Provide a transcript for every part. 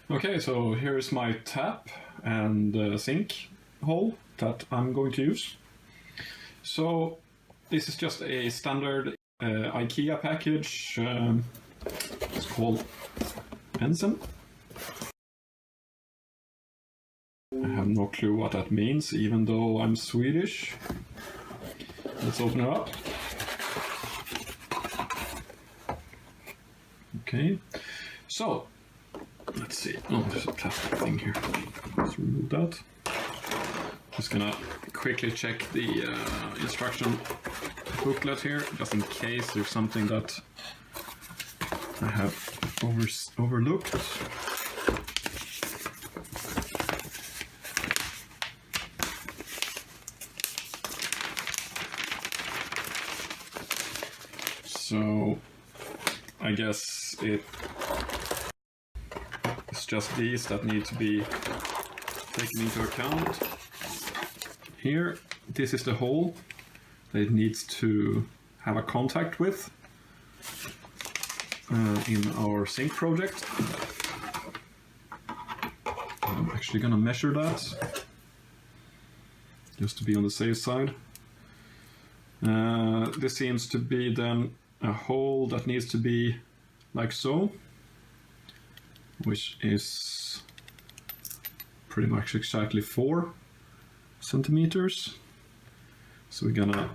Okay, so here's my tap and sink hole that I'm going to use. So this is just a standard IKEA package. It's called Ensign. I have no clue what that means, even though I'm Swedish. Let's open it up. Okay, so let's see. Oh, there's a plastic thing here. Let's remove that. Just gonna quickly check the instruction booklet here, just in case there's something that I have overlooked. So I guess it's just these that need to be taken into account. Here, this is the hole that it needs to have a contact with in our sink project. I'm actually gonna measure that just to be on the safe side. This seems to be then a hole that needs to be like so, which is pretty much exactly 4 centimeters. So we're gonna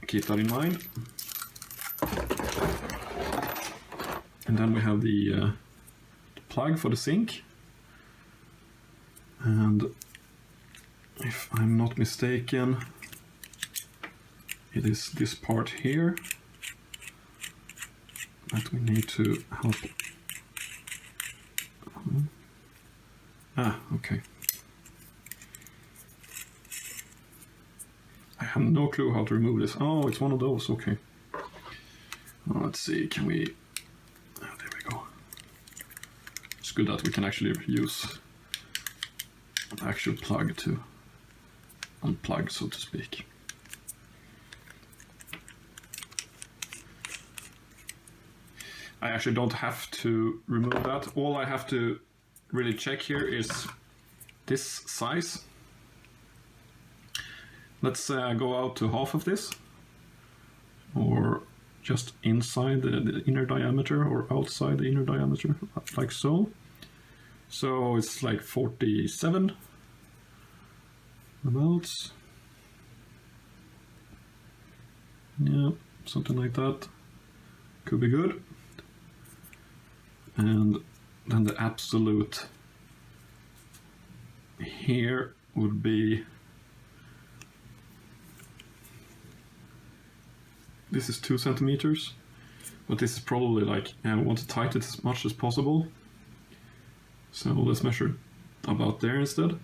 keep that in mind. And then we have the plug for the sink. And if I'm not mistaken, it is this part here that we need to help. Okay. I have no clue how to remove this. Oh, it's one of those, okay. Let's see, can we... Oh, there we go. It's good that we can actually use an actual plug to unplug, so to speak. I actually don't have to remove that. All I have to really check here is this size. Let's go out to half of this, or just inside the inner diameter, or outside the inner diameter, like so. So it's like 47 about. Yeah, something like that. Could be good. And then the absolute here would be, this is 2 centimeters, but this is probably like, I want to tighten it as much as possible. So let's measure about there instead.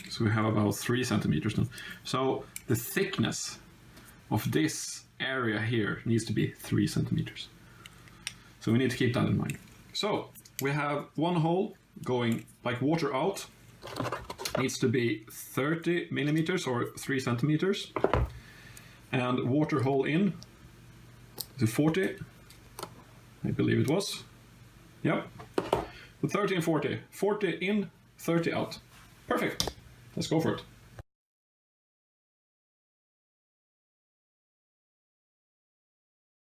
So we have about 3 centimeters now. So the thickness of this area here needs to be 3 centimeters. So we need to keep that in mind. So we have one hole going like water out. Needs to be 30 millimeters or 3 centimeters. And water hole in is 40. I believe it was. Yep. So 30 and 40. 40 in, 30 out. Perfect. Let's go for it.